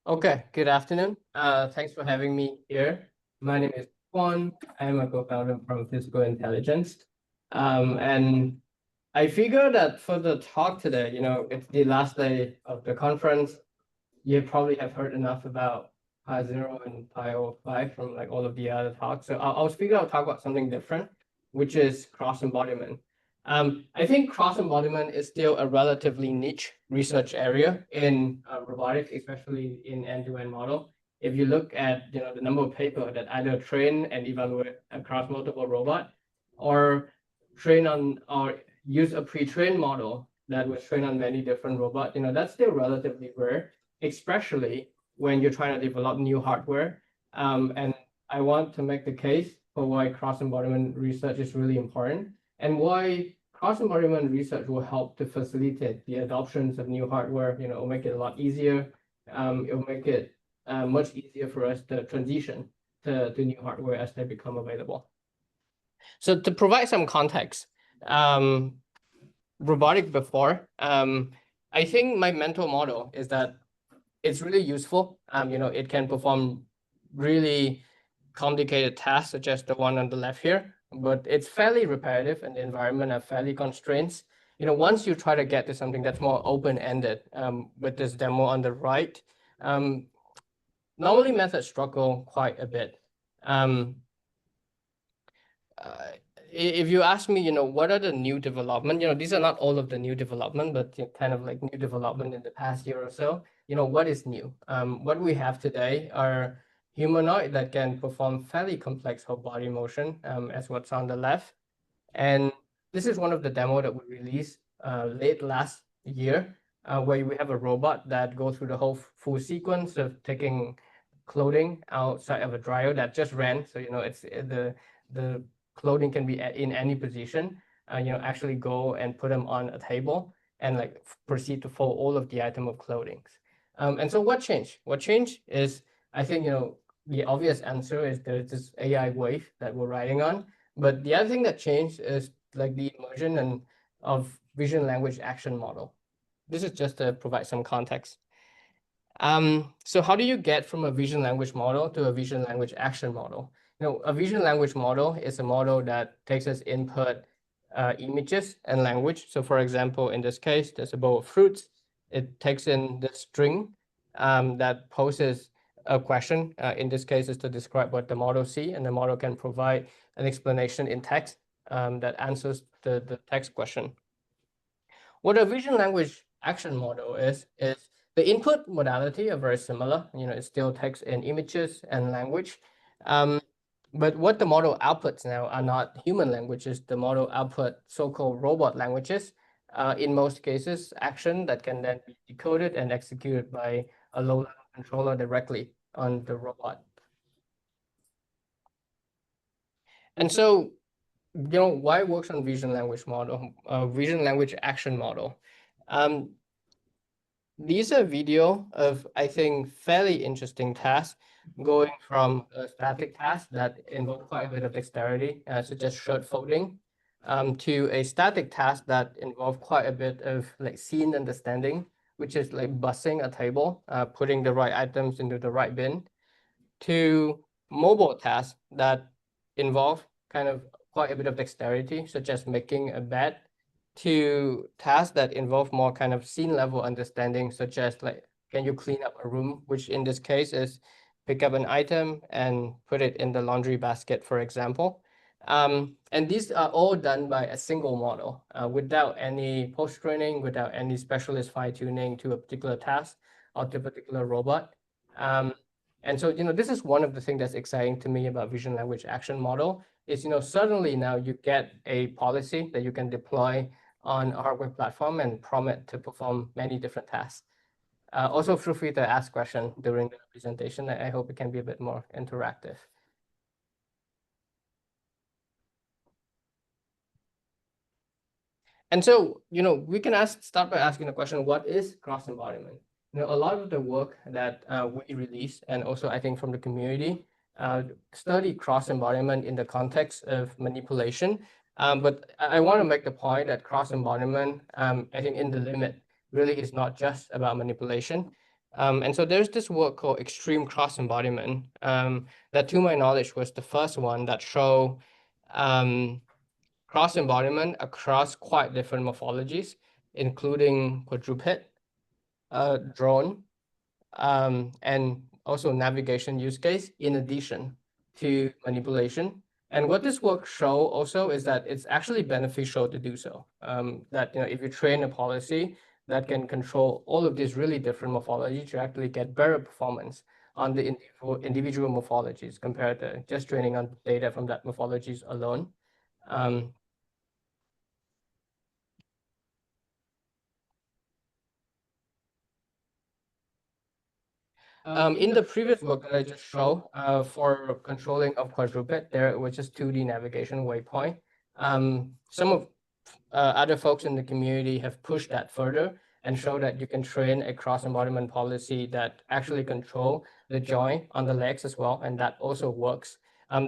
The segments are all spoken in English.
Okay, good afternoon. Thanks for having me here. My name is Quan. I'm a co-founder from Physical Intelligence. And I figure that for the talk today, it's the last day of the conference. You probably have heard enough about Pi Zero and Pi 05 from like all of the other talks. So I'll figure I'll talk about something different, which is cross embodiment. I think cross embodiment is still a relatively niche research area in robotics, especially in end-to-end model. If you look at the number of papers that either train and evaluate across multiple robots, or train on or use a pre-trained model that was trained on many different robots, that's still relatively rare, especially when you're trying to develop new hardware. And I want to make the case for why cross embodiment research is really important and why cross-embodiment research will help to facilitate the adoptions of new hardware. It'll make it a lot easier. It'll make it much easier for us to transition to new hardware as they become available. So to provide some context, robotic before, I think my mental model is that it's really useful. It can perform really complicated tasks, such as the one on the left here, but it's fairly repetitive and the environment are fairly constraints. Once you try to get to something that's more open-ended, with this demo on the right, normally methods struggle quite a bit. If you ask me, what are the new development, these are not all of the new development, but kind of like new development in the past year or so. What is new? What we have today are humanoid that can perform fairly complex whole body motion, as what's on the left. And this is one of the demo that we released late last year, where we have a robot that goes through the whole full sequence of taking clothing outside of a dryer that just ran. So it's the clothing can be in any position. Actually go and put them on a table and like proceed to fold all of the item of clothing. And so what changed? What changed is, I think, the obvious answer is there's this AI wave that we're riding on. But the other thing that changed is like the immersion of vision language action model. This is just to provide some context. So how do you get from a vision language model to a vision language action model? A vision language model is a model that takes as input images and language. So for example, in this case, there's a bowl of fruits. It takes in the string that poses a question. In this case, is to describe what the model sees, and the model can provide an explanation in text that answers the text question. What a vision language action model is the input modality are very similar. It still takes in images and language. But what the model outputs now are not human languages. The model output so-called robot languages. In most cases, action that can then be decoded and executed by a low-level controller directly on the robot. And so, why it works on vision language model, vision language action model? These are video of, I think, fairly interesting tasks, going from a static task that involve quite a bit of dexterity, such as shirt folding, to a static task that involve quite a bit of like scene understanding, which is like bussing a table, putting the right items into the right bin, to mobile tasks that involve kind of quite a bit of dexterity, such as making a bed, to tasks that involve more kind of scene level understanding, such as like, can you clean up a room, which in this case is pick up an item and put it in the laundry basket, for example. And these are all done by a single model, without any post-training, without any specialist fine-tuning to a particular task or to a particular robot. And so, this is one of the things that's exciting to me about vision language action model is, suddenly now you get a policy that you can deploy on a hardware platform and prompt it to perform many different tasks. Also, feel free to ask questions during the presentation. I hope it can be a bit more interactive. And so, we can start by asking the question, what is cross embodiment? A lot of the work that we release, and also I think from the community, study cross embodiment in the context of manipulation. But I want to make the point that cross embodiment, I think in the limit, really is not just about manipulation. And so there's this work called extreme cross embodiment, that to my knowledge was the first one that show cross embodiment across quite different morphologies, including quadruped, drone, and also navigation use case in addition to manipulation. And what this work show also is that it's actually beneficial to do so. That if you train a policy that can control all of these really different morphologies, you actually get better performance on the individual morphologies compared to just training on data from that morphologies alone. Um, in the previous work that I just showed, for controlling of quadruped, there was just 2D navigation waypoint. Some of other folks in the community have pushed that further and show that you can train a cross embodiment policy that actually control the joint on the legs as well, and that also works.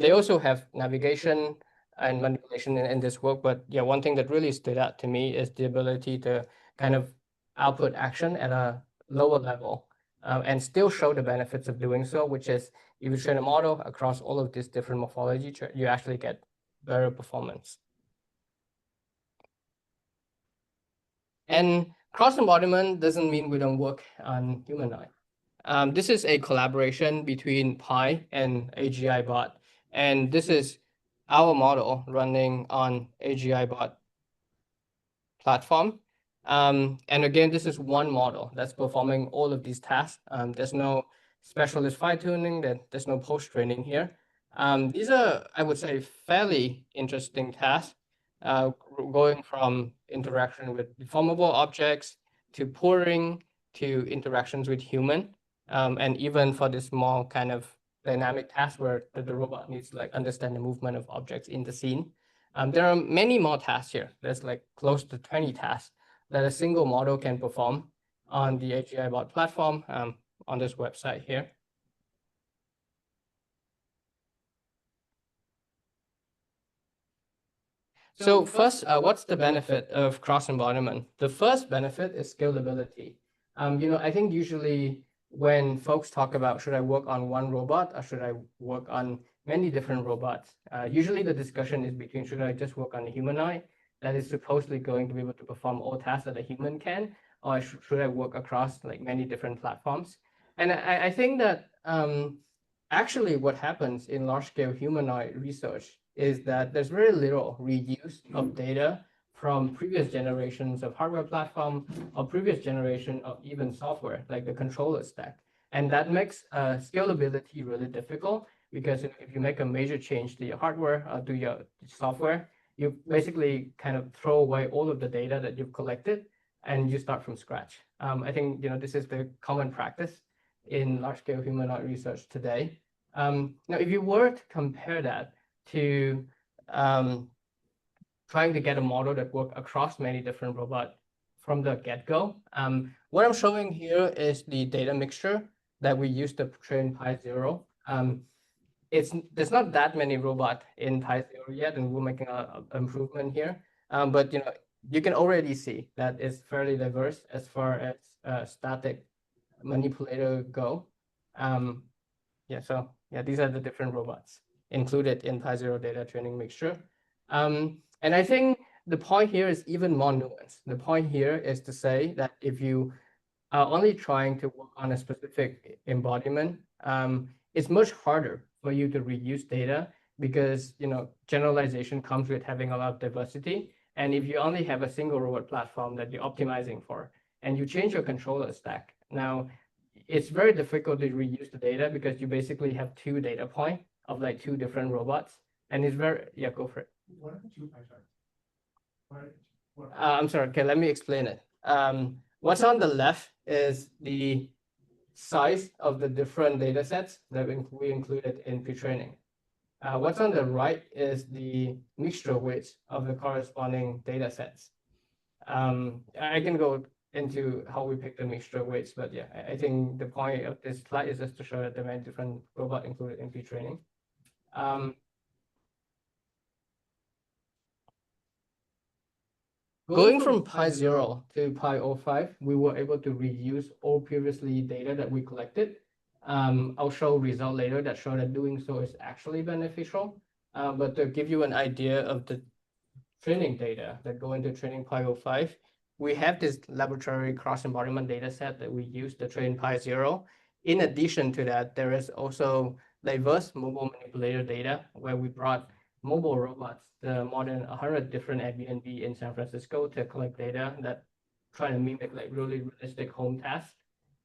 They also have navigation and manipulation in this work, but yeah, one thing that really stood out to me is the ability to kind of output action at a lower level, and still show the benefits of doing so, which is if you train a model across all of these different morphology, you actually get better performance. And cross embodiment doesn't mean we don't work on humanoid. This is a collaboration between Pi and AGI bot, and this is our model running on AGI bot platform. And again, this is one model that's performing all of these tasks. There's no specialist fine tuning, there's no post training here. These are, I would say, fairly interesting tasks, going from interaction with deformable objects to pouring to interactions with human, and even for this small kind of dynamic task where the robot needs to like understand the movement of objects in the scene. There are many more tasks here. There's like close to 20 tasks that a single model can perform on the AGI bot platform, on this website here. So first, what's the benefit of cross embodiment? The first benefit is scalability. I think usually when folks talk about should I work on one robot or should I work on many different robots, usually the discussion is between should I just work on a humanoid that is supposedly going to be able to perform all tasks that a human can, or should I work across like many different platforms? And I think that actually what happens in large scale humanoid research is that there's very little reuse of data from previous generations of hardware platform or previous generation of even software, like the controller stack. And that makes scalability really difficult because if you make a major change to your hardware or to your software, you basically kind of throw away all of the data that you've collected and you start from scratch. I think this is the common practice in large-scale humanoid research today. Now, if you were to compare that to trying to get a model that works across many different robots from the get-go, what I'm showing here is the data mixture that we use to train Pi Zero. There's not that many robots in Pi Zero yet, and we're making an improvement here. But you can already see that it's fairly diverse as far as static manipulator go. These are the different robots included in Pi Zero data training mixture. And I think the point here is even more nuanced. The point here is to say that if you are only trying to work on a specific embodiment, it's much harder for you to reuse data because generalization comes with having a lot of diversity. And if you only have a single robot platform that you're optimizing for, and you change your controller stack, now it's very difficult to reuse the data because you basically have two data points of like two different robots, and it's very go for it. What are the two pie charts? I'm sorry. Okay, let me explain it. What's on the left is the size of the different data sets that we included in pre-training. What's on the right is the mixture weights of the corresponding data sets. I can go into how we pick the mixture weights, but yeah, I think the point of this slide is just to show that there are many different robots included in pre-training. Going from Pi 0 to Pi 05, we were able to reuse all previously data that we collected. I'll show a result later that show that doing so is actually beneficial. But to give you an idea of the training data that go into training Pi 05, we have this laboratory cross-embodiment data set that we use to train Pi 0. In addition to that, there is also diverse mobile manipulator data where we brought mobile robots to more than 100 different Airbnb in San Francisco to collect data that try to mimic like really realistic home tasks.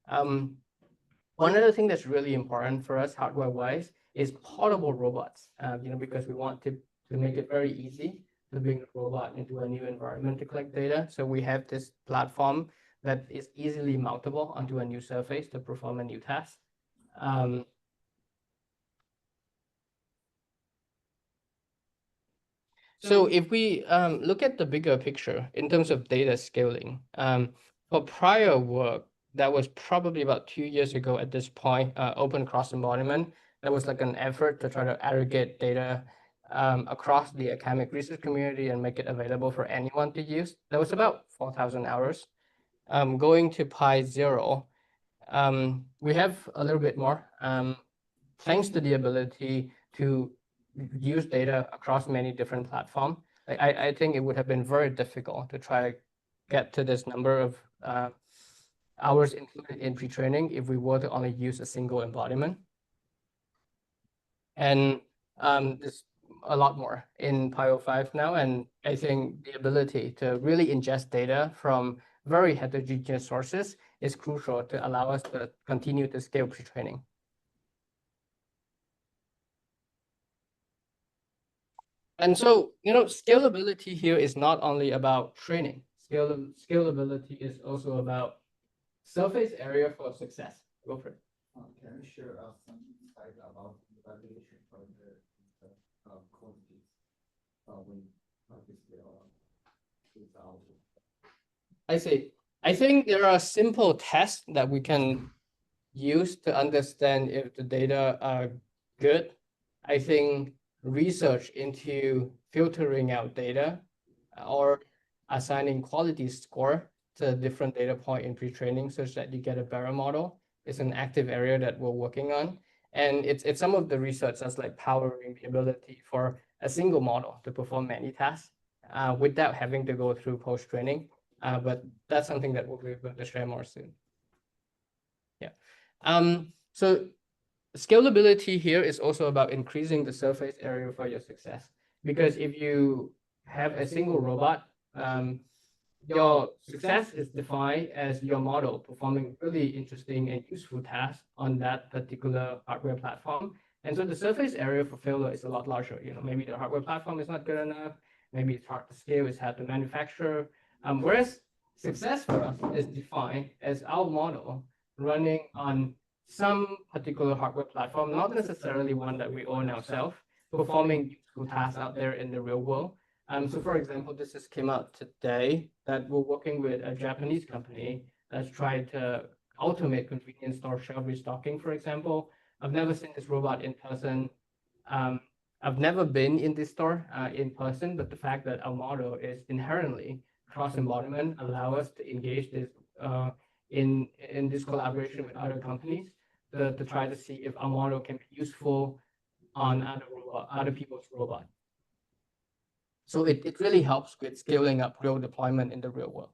One other thing that's really important for us hardware-wise is portable robots, because we want to make it very easy to bring a robot into a new environment to collect data. So we have this platform that is easily mountable onto a new surface to perform a new task. So if we look at the bigger picture in terms of data scaling, for prior work, that was probably about 2 years ago at this point, open cross-embodiment, that was like an effort to try to aggregate data across the academic research community and make it available for anyone to use. That was about 4,000 hours. Going to Pi 0, we have a little bit more, thanks to the ability to use data across many different platforms. I think it would have been very difficult to try to get to this number of hours included in pre-training if we were to only use a single embodiment. And there's a lot more in Pi 05 now, and I think the ability to really ingest data from very heterogeneous sources is crucial to allow us to continue to scale pre-training. And so, scalability here is not only about training. Scalability is also about surface area for success. Go for it. Can you share some insight about the evaluation for the quantities when scale without? I see. I think there are simple tests that we can use to understand if the data are good. I think research into filtering out data or assigning quality score to different data point in pre-training such that you get a better model is an active area that we're working on. And it's some of the research that's like powering the ability for a single model to perform many tasks without having to go through post-training. But that's something that we'll be able to share more soon. Yeah. So scalability here is also about increasing the surface area for your success. Because if you have a single robot, your success is defined as your model performing really interesting and useful tasks on that particular hardware platform. And so the surface area for failure is a lot larger. Maybe the hardware platform is not good enough. Maybe it's hard to scale, it's hard to manufacture. Whereas success for us is defined as our model running on some particular hardware platform, not necessarily one that we own ourselves, performing useful tasks out there in the real world. So for example, this just came out today that we're working with a Japanese company that's trying to automate convenience store shelf restocking, for example. I've never seen this robot in person. I've never been in this store in person, but the fact that our model is inherently cross-embodiment allow us to engage this in this collaboration with other companies to try to see if our model can be useful on other people's robot. So it really helps with scaling up real deployment in the real world.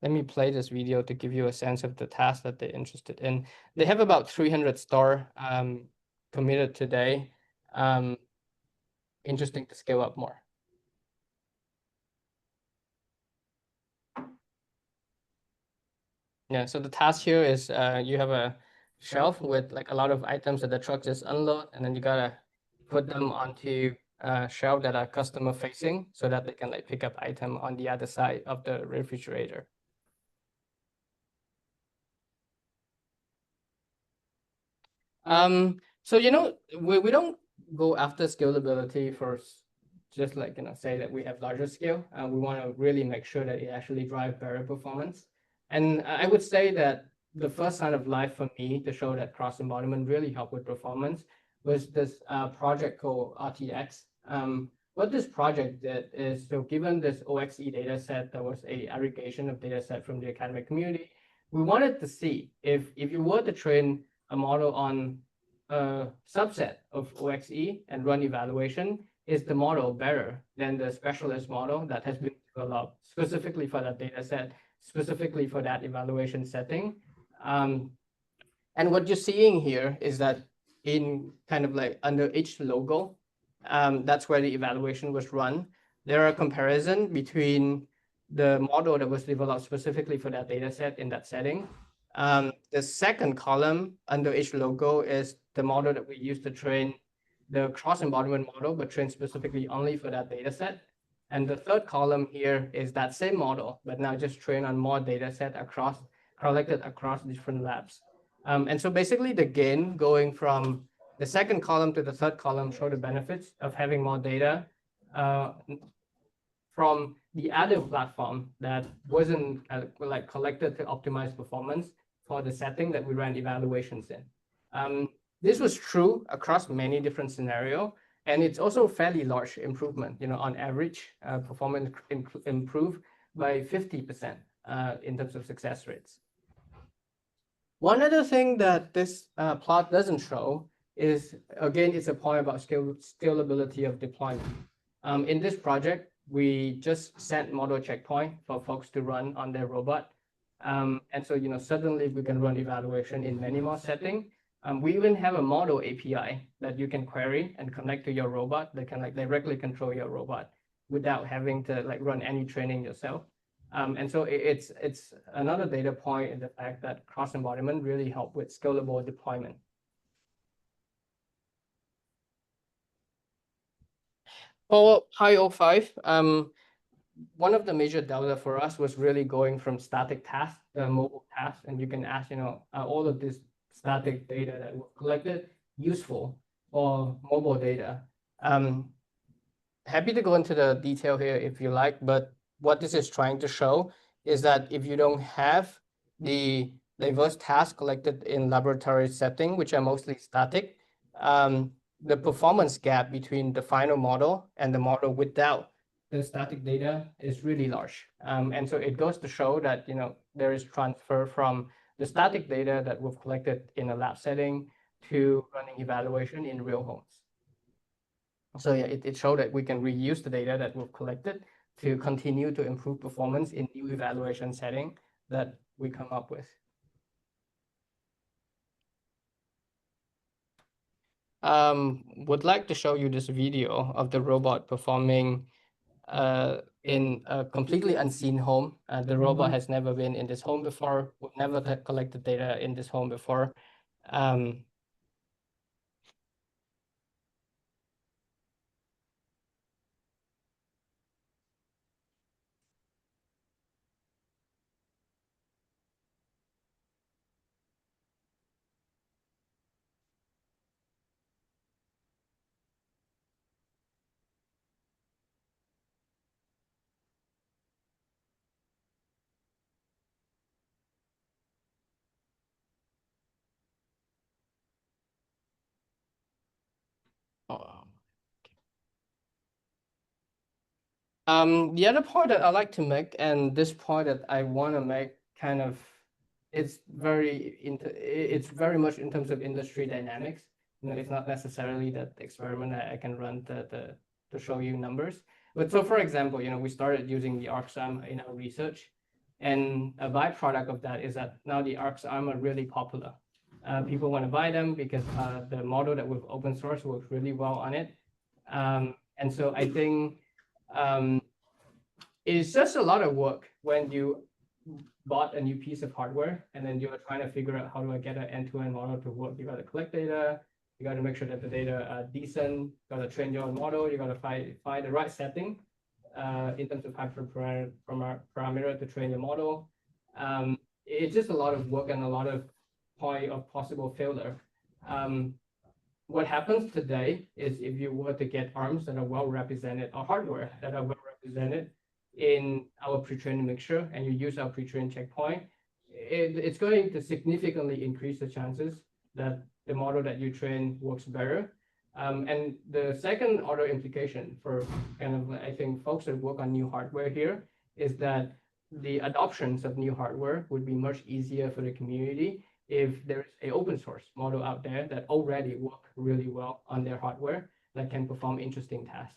Let me play this video to give you a sense of the task that they're interested in. They have about 300 store committed today. Interesting to scale up more. Yeah, so the task here is you have a shelf with like a lot of items that the truck just unload, and then you gotta put them onto shelf that are customer facing so that they can like pick up item on the other side of the refrigerator. So we don't go after scalability for just like say that we have larger scale. We want to really make sure that it actually drives better performance. And I would say that the first sign of life for me to show that cross embodiment really helped with performance was this project called RTX, what this project did is, so given this OXE data set that was a aggregation of data set from the academic community, we wanted to see if you were to train a model on a subset of OXE and run evaluation, is the model better than the specialist model that has been developed specifically for that data set, specifically for that evaluation setting? And what you're seeing here is that in kind of like under each logo, that's where the evaluation was run. There are a comparison between the model that was developed specifically for that data set in that setting. The second column under each logo is the model that we use to train the cross-embodiment model, but trained specifically only for that data set. And the third column here is that same model, but now just trained on more data set collected across different labs. And so basically the gain going from the second column to the third column show the benefits of having more data from the other platform that wasn't like collected to optimize performance for the setting that we ran evaluations in. This was true across many different scenarios, and it's also a fairly large improvement. On average, performance improved by 50% in terms of success rates. One other thing that this plot doesn't show is, again, it's a point about scalability of deployment. In this project, we just sent model checkpoint for folks to run on their robot. And so, suddenly we can run evaluation in many more settings. We even have a model API that you can query and connect to your robot that can directly control your robot without having to run any training yourself. And so it's another data point in the fact that cross-embodiment really help with scalable deployment. For Pi 05, one of the major delta for us was really going from static tasks to mobile tasks. And you can ask, all of this static data that was collected useful for mobile data. Happy to go into the detail here if you like, but what this is trying to show is that if you don't have the diverse tasks collected in laboratory setting, which are mostly static, the performance gap between the final model and the model without the static data is really large. And so it goes to show that, there is transfer from the static data that we've collected in a lab setting to running evaluation in real homes. So yeah, it showed that we can reuse the data that we've collected to continue to improve performance in new evaluation setting that we come up with. Would like to show you this video of the robot performing in a completely unseen home. The robot has never been in this home before. We've never collected data in this home before. The other point that I like to make, and this point that I want to make, it's very much in terms of industry dynamics. It's not necessarily that experiment I can run to show you numbers. But so, for example, we started using the ArcSum in our research, and a byproduct of that is that now the ArcSum are really popular. People want to buy them because the model that we've open source works really well on it. And so I think it's just a lot of work when you bought a new piece of hardware and then you're trying to figure out how do I get an end-to-end model to work. You got to collect data, you got to make sure that the data are decent, you got to train your own model, you got to find the right setting in terms of hyperparameter to train your model. It's just a lot of work and a lot of point of possible failure. What happens today is if you were to get arms that are well represented or hardware that are well represented in our pre-trained mixture and you use our pre-trained checkpoint, it's going to significantly increase the chances that the model that you train works better. And the second order implication for kind of, I think, folks that work on new hardware here is that the adoptions of new hardware would be much easier for the community if there's a open source model out there that already work really well on their hardware that can perform interesting tasks.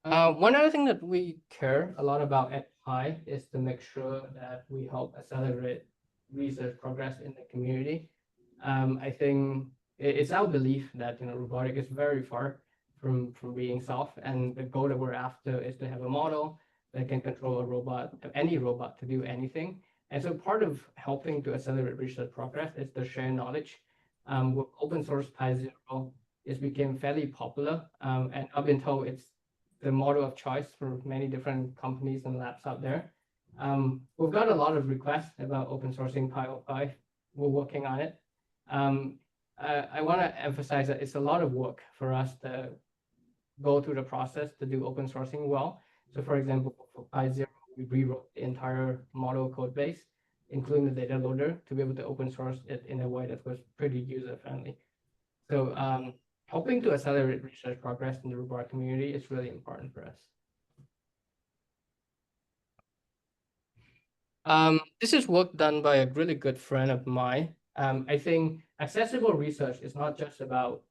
One other thing that we care a lot about at Pi is to make sure that we help accelerate research progress in the community. I think it's our belief that robotic is very far from being solved, and the goal that we're after is to have a model that can control a robot, any robot, to do anything. And so part of helping to accelerate research progress is to share knowledge. With open source Pi Zero, it became fairly popular, and I've been told it's the model of choice for many different companies and labs out there. We've got a lot of requests about open sourcing Pi. We're working on it. I want to emphasize that it's a lot of work for us to go through the process to do open sourcing well. So for example, for Pi Zero, we rewrote the entire model code base, including the data loader, to be able to open source it in a way that was pretty user friendly. So helping to accelerate research progress in the robotic community is really important for us. This is work done by a really good friend of mine. I think accessible research is not just about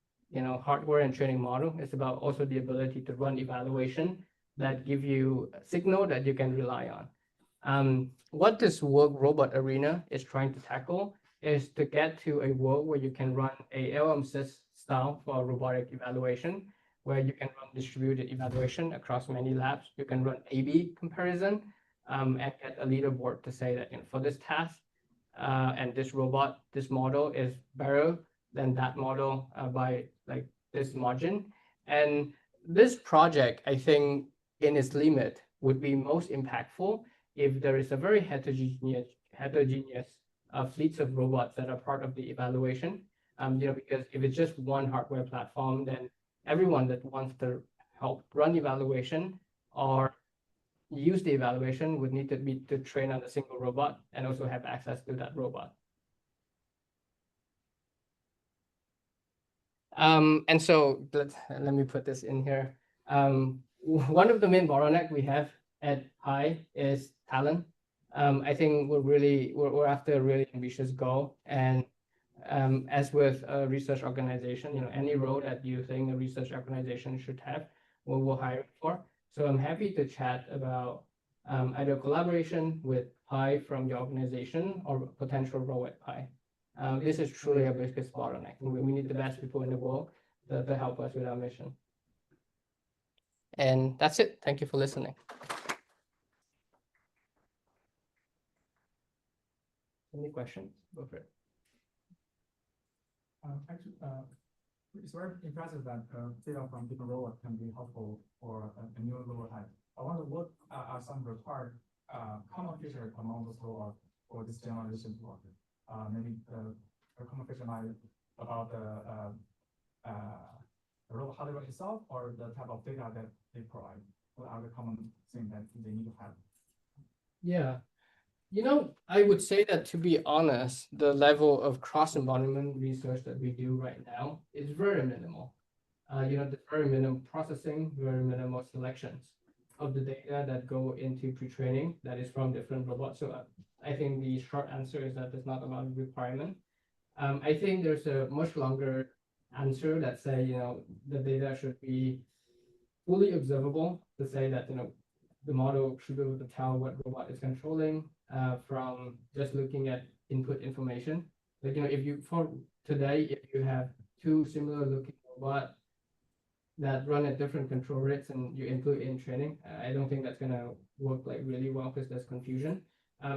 hardware and training model. It's about also the ability to run evaluation that give you a signal that you can rely on. What this work robot arena is trying to tackle is to get to a world where you can run a LMSys style for robotic evaluation, where you can run distributed evaluation across many labs. You can run A/B comparison, and get a leaderboard to say that for this task and this robot, this model is better than that model by like this margin. And this project, I think, in its limit, would be most impactful if there is a very heterogeneous fleets of robots that are part of the evaluation. Because if it's just one hardware platform, then everyone that wants to help run evaluation or use the evaluation would need to be to train on a single robot and also have access to that robot. And so let me put this in here. One of the main bottleneck we have at Pi is talent. I think we're after a really ambitious goal, and as with a research organization, any role that you think a research organization should have, we'll hire for. So I'm happy to chat about either collaboration with Pi from your organization or potential role at Pi. This is truly our biggest bottleneck. We need the best people in the world to help us with our mission. And that's it. Thank you for listening. Any questions? Go for it. Actually, it's very impressive that data from different robots can be helpful for a new robot type. I wonder what are some required common features among those robots for this generation work? Maybe a common feature might about the robot hardware itself or the type of data that they provide. What are the common things that they need to have? Yeah. I would say that, to be honest, the level of cross-embodiment research that we do right now is very minimal. There's very minimal processing, very minimal selections of the data that go into pre-training that is from different robots. So I think the short answer is that there's not a lot of requirement. I think there's a much longer answer that say, the data should be fully observable, to say that, the model should be able to tell what robot is controlling from just looking at input information. Like, if you have two similar looking robots that run at different control rates and you input in training, I don't think that's gonna work like really well because there's confusion.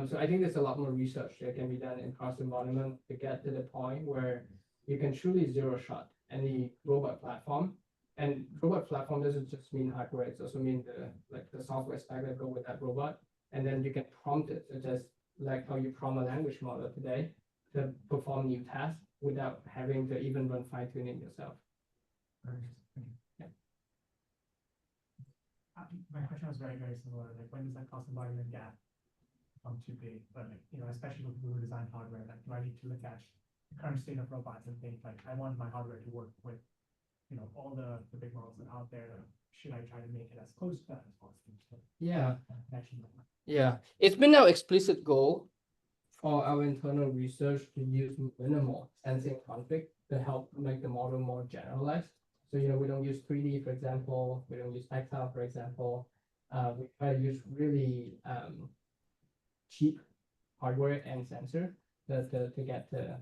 So I think there's a lot more research that can be done in cross-embodiment to get to the point where you can truly zero-shot any robot platform. And robot platform doesn't just mean hardware; it's also mean the software stack that go with that robot. And then you can prompt it, such as like how you prompt a language model today to perform new tasks without having to even run fine-tuning yourself. Very interesting. Yeah. My question was very, very similar. Like, when does that cost embodiment gap too big, but like, especially with people who design hardware, like, do I need to look at the current state of robots and think like, I want my hardware to work with, all the big models that are out there. Like, should I try to make it as close to that as possible? So, Yeah. actually, Yeah, it's been our explicit goal for our internal research to use minimal sensing conflict to help make the model more generalized. So, we don't use 3D, for example, we don't use tactile, for example. We try to use really cheap hardware and sensor to get to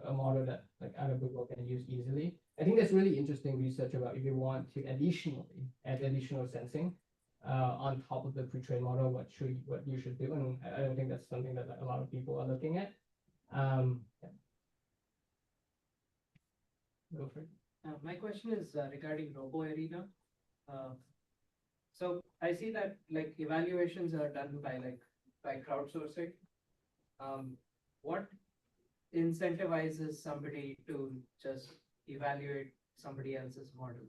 a model that like other people can use easily. I think that's really interesting research about if you want to additionally add additional sensing on top of the pre-trained model, what you should do, and I don't think that's something that a lot of people are looking at. Yeah. Go for it. My question is regarding Robo Arena. So I see that like evaluations are done by crowdsourcing. What incentivizes somebody to just evaluate somebody else's model?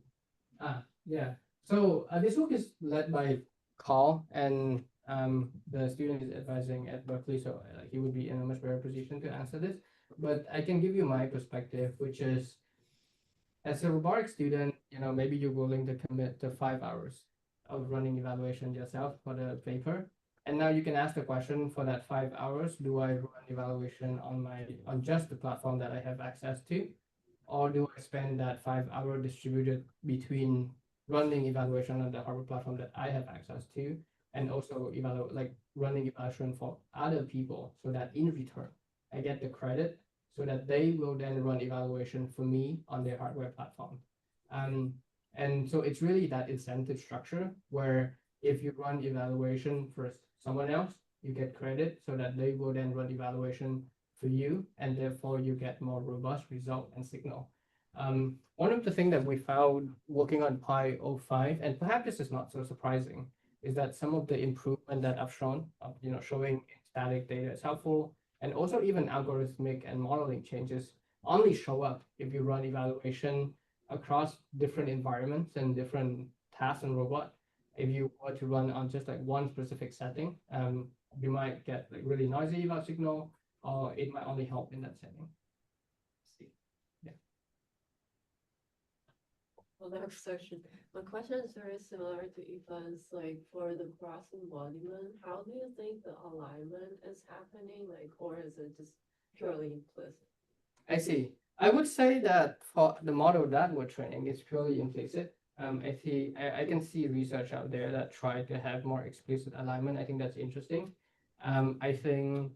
Yeah. So this work is led by Carl, and the student is advising at Berkeley, so he would be in a much better position to answer this. But I can give you my perspective, which is, as a robotics student, maybe you're willing to commit to 5 hours of running evaluation yourself for the paper. And now you can ask the question, for that 5 hours, do I run evaluation on just the platform that I have access to? Or do I spend that 5 hour distributed between running evaluation on the hardware platform that I have access to, and also running evaluation for other people, so that in return I get the credit, so that they will then run evaluation for me on their hardware platform. And so it's really that incentive structure where if you run evaluation for someone else, you get credit, so that they will then run evaluation for you, and therefore you get more robust result and signal. One of the things that we found working on Pi 05, and perhaps this is not so surprising, is that some of the improvement that I've shown, showing static data is helpful, and also even algorithmic and modeling changes only show up if you run evaluation across different environments and different tasks and robot. If you were to run on just like one specific setting, you might get like really noisy eval signal, or it might only help in that setting. Well, next section. My question is very similar to Ethan's. Like, for the cross embodiment, how do you think the alignment is happening? Like, or is it just purely implicit? I see. I would say that for the model that we're training, it's purely implicit. I can see research out there that try to have more explicit alignment. I think that's interesting. I think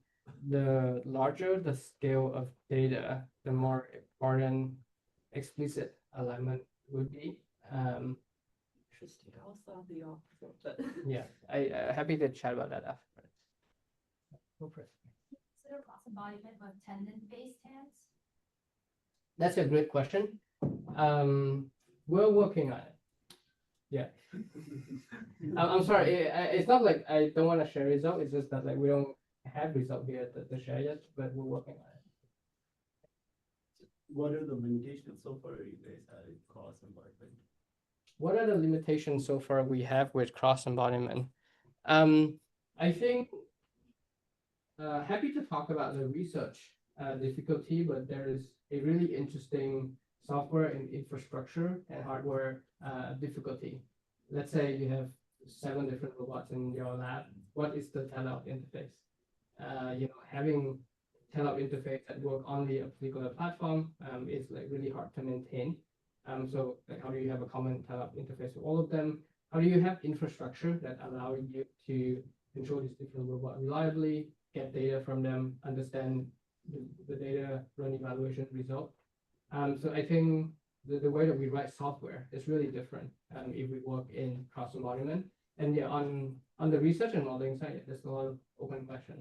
the larger the scale of data, the more important explicit alignment would be. Interesting. I also thought the opposite, but Yeah, I happy to chat about that afterwards. Go for it. Consider cross embodiment of tendon-based hands? That's a great question. We're working on it. Yeah. I'm sorry. It's not like I don't want to share result. It's just that like we don't have result here to share yet, but we're working on it. What are the limitations so far you guys had in cross embodiment? What are the limitations so far we have with cross embodiment? I think happy to talk about the research difficulty, but there is a really interesting software and infrastructure and hardware difficulty. Let's say you have 7 different robots in your lab. What is the teleop interface? Having teleop interface that work on a particular platform is like really hard to maintain. So like, how do you have a common teleop interface for all of them? How do you have infrastructure that allow you to control these different robots reliably, get data from them, understand the data, run evaluation result? So I think the way that we write software is really different if we work in cross embodiment. And yeah, on the research and modeling side, there's a lot of open questions.